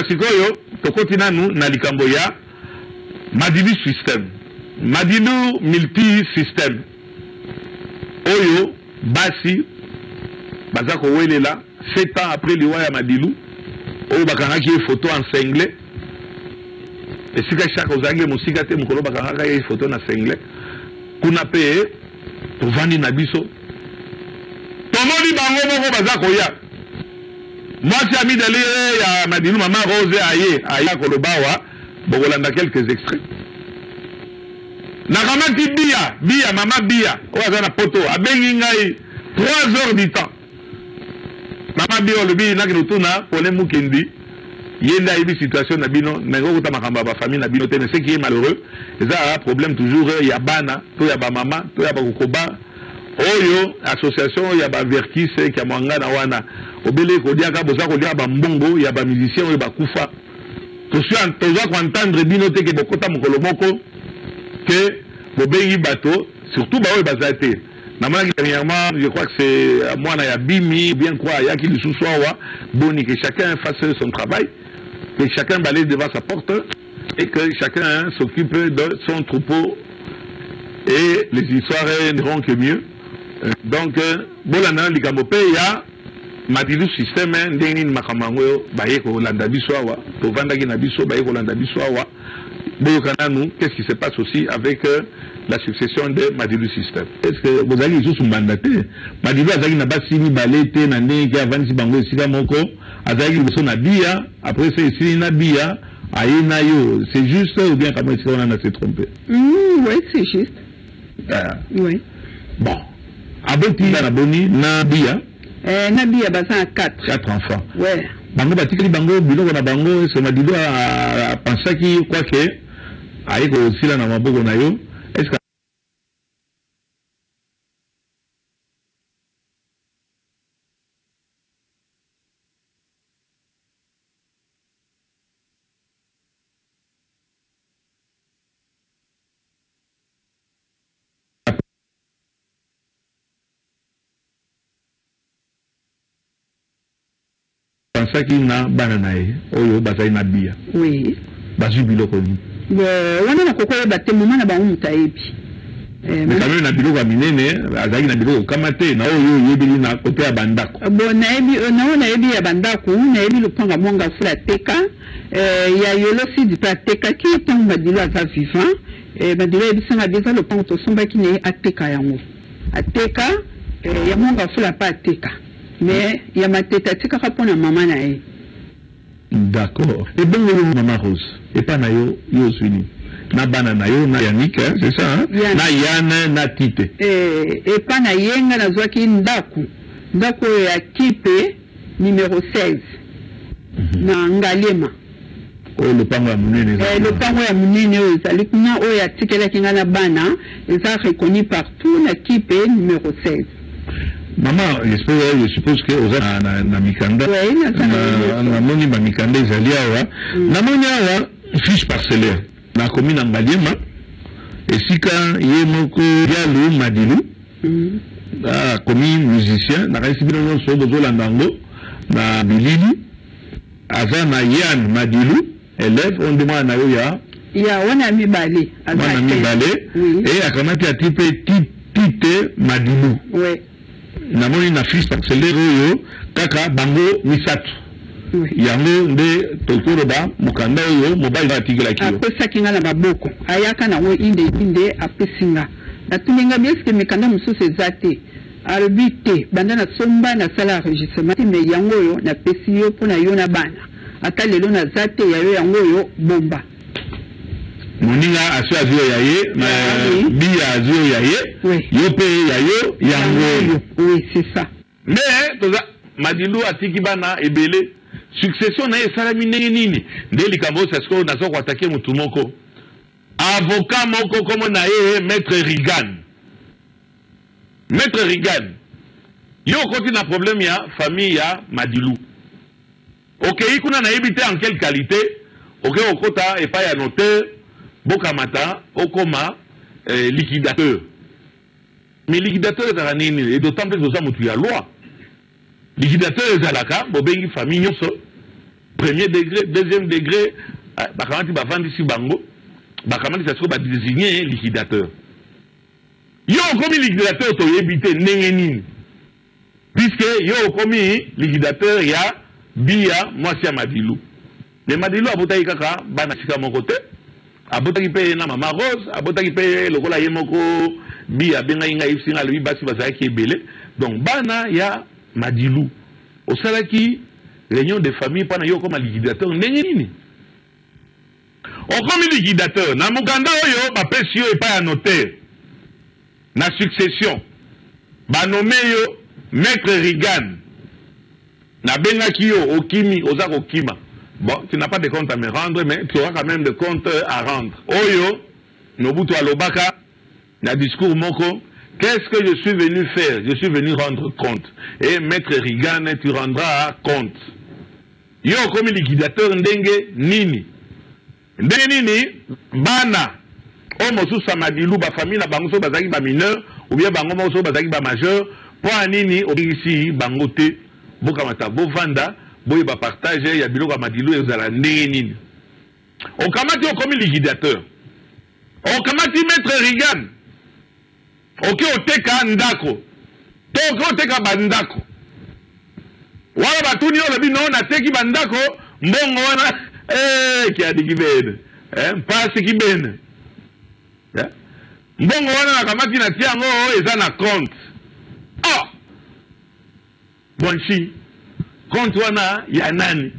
sikoyo tokoti nanu na likambo ya Madilu system, Madilu multi system. Oyo basi bazako welela 7 ans après le ya Madilu oyo bakangaki photo en cinglé et sika chaka ozangi musika te mukolo bakangaki photo na cinglé kuna pe tovandi na biso tomoni bango moko bazako ya mwasi ami délire ya Madilu mama Rose aye kolobawa bokolanda quelques extraits nakamati bia mama bia oyo na poto abengi ngai 3 heures du temps mama bia olobi nakino tuna pole mukendi yenda ibi situation na bino mengo kuta makamba ba famille na bino te mais ce qui est malheureux ça problème toujours ya bana to ya ba mama to ya ba kokoba oyo association ya ba vertise ki amwanga na wana obele ko dia ka boza ko dia ba mbongo ya ba musicien oyo ba kufa to dois entendre bino te ke bokota mokolo moko que bobengi bateau surtout ba oyo bazate na mona dernièrement je crois que c'est moi na ya bimi bien quoi ya ki lisusu awa boni que chacun fasse son travail, que chacun balaye devant sa porte et que chacun s'occupe de son troupeau et les histoires n'iront que mieux. Donc bolana likambo pe ya Madilu système ndeni makamango baye ko landa biso awa to vandaki na biso baye ko landa biso awa. Qu'est-ce qui se passe aussi avec la succession de Madilu système? Est-ce que vous avez juste mandaté Madilu a na basini balete na ndenge avandi bango esika moko azaki biso na bia après c'est ici na bia aina yo, c'est juste ou bien comment est-ce qu'on a s'est trompé? Oui, c'est juste. Oui. Bon. Aboti na boni na bia basa 4 enfants. Ouais. Bango batikali bango biloko na bango c'est Madilu a pensé qui quoi que aiko osila na maboko na yo. Est-ce que pensaki na bana na ye oyo bazali na bia? Oui. Bazwi biloko ni wana na kokoye bate moma na bango mutayebi mais quand même na biloko minene azali na biloko kamate na oyo yebili na kote ya bandako bon na yebi ya bandako na yebi lupanga monga fula teka ya yolo sidi pa teka ki tango Madilu aza vivant Madilu yebisanga bisa lupango tosombaki ne ateka yango ateka ya monga fula pa ateka mais ya mateta tika kapona mama na ye. D'accord. Et bon maman Rose et pas na yo suini na bana na yo na Yannick hein, c'est ça hein? Na Yann na Tite et pas na yenga na zwaki ndako ya kipe numéro 16 na Ngalema le pango ya munene le pango ya munene oyo ezali kuna oyo atikelaki nga na bana eza reconnu partout na kipe numéro 16. Maman, je suppose que vous êtes na mikanda. Oui, na moni ba mikanda ezali awa. Na moni awa fiche parcellaire. Na commune Ngaliema. Esika ye moko Diallo Madilu. Commune musicien. Na kasi bino nyonso bozolanda ngo na bilili. Aza na Yann Madilu, élève on demande na yo ya wana mibale. Wana mibale. Et akamati a type Tite Madilu. Oui. Namoni na fiche parcellaire oyo kaka bango misatu yango nde tokoroba mokanda oyo mobali batigela kilo apesaki nga na maboko ayaka nango inde apesinga natulinga bieske mikanda mosusu eza te alobi te banda na somba na sala enregistrement me yango oyo napesi yo mpo na yo na bana ata lelo naza te ya yo yango oyo bomba moninga aso azio ya ye bia azio ya ye yo pe ya yo yango. Oui, c'est ça. Mais toza Madilu atiki bana ebele succession na esalami ndenge nini nde likambo sasko nazo ko attaquer mutu moko avocat moko comme na ye maître Rigan yo koti na problème ya famille ya Madilu OK ikuna na yebite en quelle qualité OK okota et pas ya notaire bokamata okoma liquidateur. Mais liquidateur est à nini et d'autant plus que ça mutu ya loi. Liquidateur est à la cas bobengi famille nyonso Premier degré, deuxième degré, bakamati bavandisi bango, bakamati ça sera désigné liquidateur. Yo comme liquidateur to yebite nengeni. Puisque yo comme liquidateur ya Bia Mwasi Madilu. Le Madilu abotaki kaka bana sika mon côté. Abotaki pe na mama Rose, abotaki pe lokola yemoko Bia benga inga isinga lui basi bazaki ebele. Donc bana ya Madilu. Au salaki réunion de famille pendant yo comme liquidateur nengeni. On comme liquidateur na mukanda oyo ba pesi yo et pas à notaire. Na succession. Ba nommé yo Maître Rigan. Na benga kiyo okimi oza okima. Bon, tu n'as pas de compte à me rendre, mais tu auras quand même des comptes à rendre. Oyo, Nobutu Alobaka, na discours moko, qu'est-ce que je suis venu faire? Je suis venu rendre compte. Et Maître Rigan, tu rendras compte. Yo comme liquidateur ndenge nini. Ndenge nini, bana, omosu Madilu, ba famille na bango so bazaki ba mineur, ou bien bango moso bazaki ba majeur, pour anini, ici, bangote, bokamata, bovanda, boye ba partage, ya biloko Madilu et zala ndenge nini. On kamati comme liquidateur. On kamati Maître Rigan. Ok, oteka ndako. Toko oteka bandako. Wala batuni yo lebi no na teki bandako, mbongo wana, ki adiki bene. Mpasi ki bene. Mbongo wana na kamati na tiango, eza na compte. Ah! Bonchi, compte wana ya nani?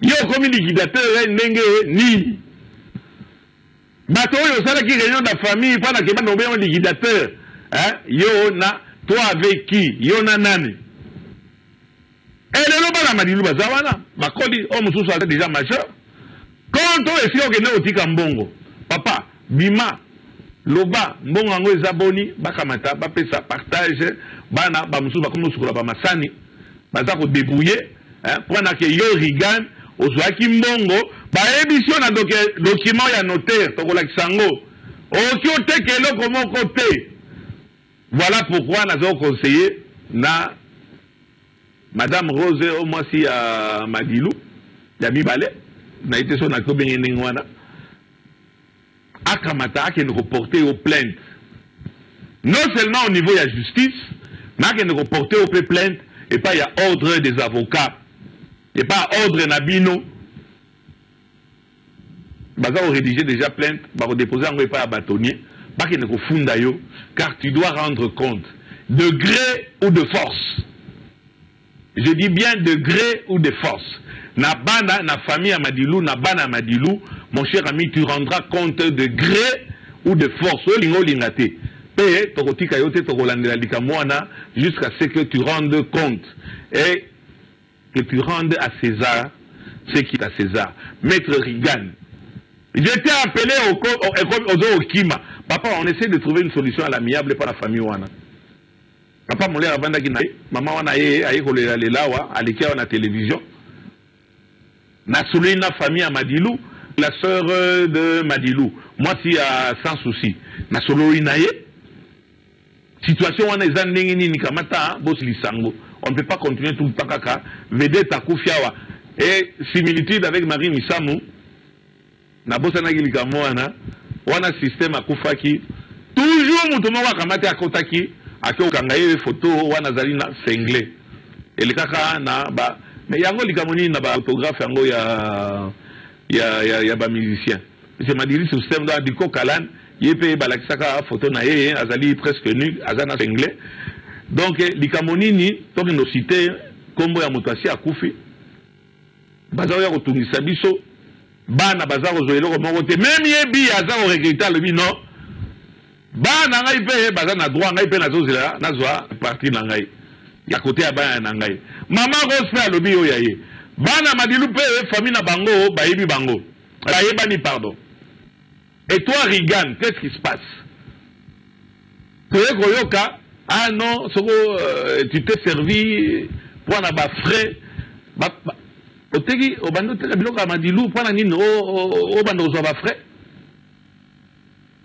Yo comme liquidateur ndenge ni. Bato yo sala ki réunion de famille pendant que ba nommé un liquidateur. Yo na toi avec qui? Yo na nani? Et le ba la Madilu bazawana, bakodi o mususu a déjà majeur. Quand on est sûr que ne otika mbongo. Papa, bima loba mbongo ngo ezaboni bakamata ba pesa partage bana ba mususu ba komo sukula ba masani baza ko débrouiller pendant que yo Rigan ozwaki mbongo ba émission na document ya notaire to kola kisango oki otekelo komo côté. Voilà pourquoi nous avons conseillé na Madame Rose au Mwasi à Madilu ya Bibale na été son akto benye ngwana akamata qui nous reporter aux plaintes. Non seulement au niveau de la justice, mais qui nous reporter aux plaintes et pas il y a ordre des avocats et pas ordre nabino. Baza ont rédigé déjà plainte, bah déposer en pas à bâtonnier, pas qu'il ne funda yo, car tu dois rendre compte de gré ou de force. Je dis bien de gré ou de force. Na bana, na famille à Madilu, na bana à Madilu, mon cher ami, tu rendras compte de gré ou de force. Lingo lingate. Paye, tokotika yote tokolanda likamwana, jusqu'à ce que tu rendes compte. Et que tu rendes à César ce qui est à César. Maître Rigan. J'étais appelé au Kima. Papa, on essaie de trouver une solution à l'amiable pour la famille wana. Papa, mon lère abanda ki nae, maman wana aye kolela lelawa, alikia wana télévision. Na souli na famille à Madilu, la sœur de Madilu. Moi, si sans souci. Na souli nae, situation wana ezan nengini nikamata, boss lisango. On ne peut pas continuer tout le temps kaka. Vedette à Koufiawa. Et similitude avec Marie Misamou, na bossa na gilika mwana, wana système à Koufaki. Toujours moutouma wakamate à Kotaki. Ake okangaye photo wana zalina sengle ele kaka na ba mais yango likamoni na ba autographe yango ya ba musicien c'est Madilu système dans diko kalan yepe balakisaka photo na ye azali presque nu azana sengle donc likamoni ni to no cité kombo ya mutasi akufi bazawo ya kotungisa biso bana bazawo zoelo ko moko te même yebi azawo regretter le bino bana ngai pe baza na droit ngai pe na zozela na zwa parti na ngai ya côté ya bana na ngai mama Rose pe alobi yo yaye bana Madilu pe famille na bango bayebi bango bayebani pardon. Et toi Rigan, qu'est-ce qui se passe? Toi koyoka ah non soko tu t'es servi pour na ba frais oteki obando te biloko Madilu pour na nini o bando zo ba frais.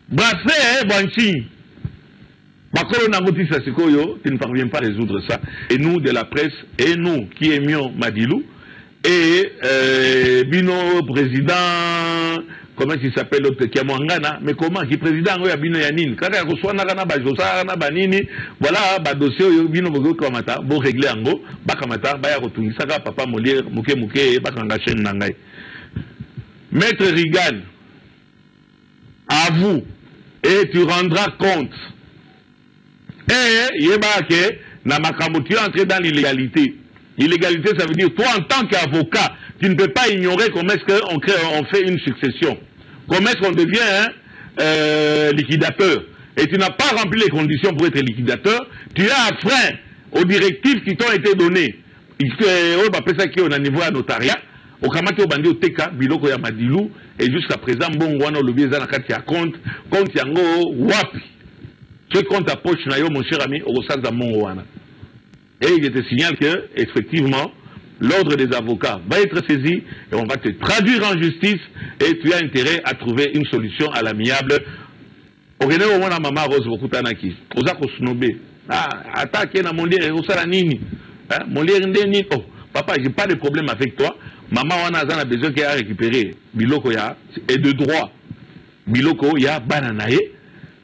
Brafé, Banchi. Tu ne parviens pas à résoudre ça. Et nous, de la presse, et nous qui aimions Madilu, et Bino président, comment il s'appelle l'autre qui a Mwangana, mais comment qui président oui Bino Yanine, quand il reçoit Nagana Bajosa, Banini, voilà, dossier Bino Bogo Kamata, bon régler en go, Bakamata, Baya Rotungi, Saka, Papa Molière, Mouké Mouké, Bakanga Chen Nangai. Maître Rigan, à vous, et tu rendras compte. Et Yébake, Namakambo, tu es entré dans l'illégalité. Illégalité, ça veut dire, toi en tant qu'avocat, tu ne peux pas ignorer comment est-ce qu'on fait une succession. Comment est-ce qu'on devient liquidateur. Et tu n'as pas rempli les conditions pour être liquidateur. Tu as un frein aux directives qui t'ont été données. On appelle ça qu'on a niveau à notariat. Au Kamati au Bandi au Teka, Biloko ya Madilou, et jusqu'à présent, bon, on a le biais à compte yango wapi. Ce compte à poche, mon cher ami, au sens de mon wana. Et il te signale que, effectivement, l'ordre des avocats va être saisi et on va te traduire en justice et tu as intérêt à trouver une solution à l'amiable. Au René, au moins, maman Rose, beaucoup d'anaki. Aux akosnobe. Ah, attaque, na mon lien, au salanini. Mon lien, nini. Oh, papa, j'ai pas de problème avec toi. Maman, on a besoin qu'elle a récupéré. Biloko ya, et de droit. Biloko ya, bananaye.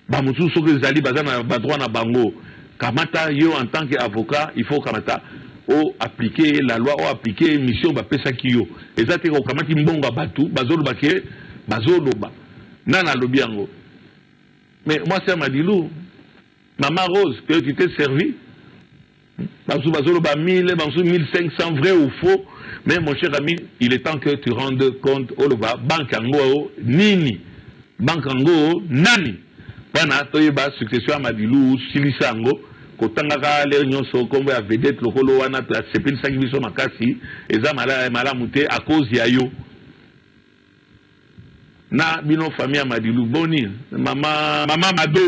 Bamutu, so que zali, bazana, badroit na bango. Kamata, yo, en tant qu'avocat, il faut Kamata, appliquer la loi, appliquer mission, pesa kiyo. Et ça, c'est Kamati mbonga batu, bazolo bake, bazolo ba. Nana lobiango. Mais moi, c'est Madilou. Maman Rose, que tu t'es servi. Bazolo ba 1000, 1500, vrai ou faux. Mais mon cher ami, il est temps que tu rendes compte, Oloba, banque ango, nini. Banque ango, nani. Wana, toyeba, succession à Madilou, Silisango. Kotangaka les nyonso kombo ya vedette lokolo wana ta sepil sangi biso makasi eza mala mute à cause ya yo na bino famille Madilou boni mama Mado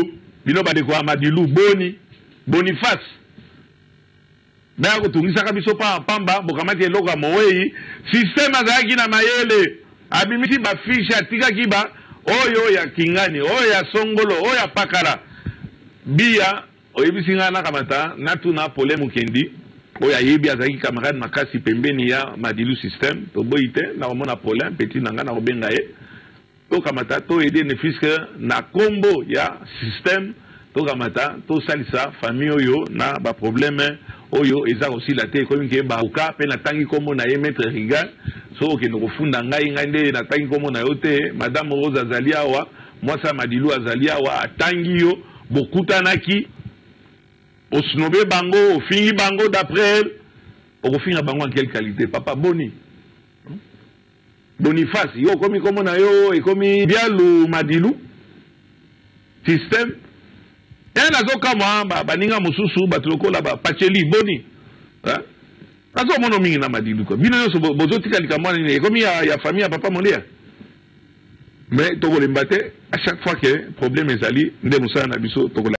bino bade ko Madilou boni Boniface na ko tungisa biso pa pamba bokamati eloka moweyi système azaki na mayele abimisi ba fiche atika kiba oyo ya Kingani oyo ya Songolo oyo ya Pakala bia oyebisinga na kamata natuna pole mukendi oya yebi azaki camarade makasi pembeni ya Madilou système to boite na omona pole petit nanga na obenga ye to kamata to aider ne fiske na kombo ya système to kamata to salisa famille oyo na ba problème oyo eza aussi la te ko nke ba uka pe na tangi kombo na ye maître Rigan so ke no kofunda ngai ngande na tangi kombo na yo te madame Rose Azalia wa moi ça Madilou Azalia wa atangi yo bokutanaki au snobé bango, au fini bango d'après elle, au fini bango en quelle qualité? Papa Boni. Boniface, yo komi komo na yo, et komi Bialou Madilou. Système. Et nazo kama, baninga mususu, batuloko la Pacheli, Boni. Nazo mono mingi na Madilou. Bino yo so bozo tika likamwa ni, komi ya famille à papa Molia. Mais toko le mbate, à chaque fois que problème est ali, nde moussa na biso toko la.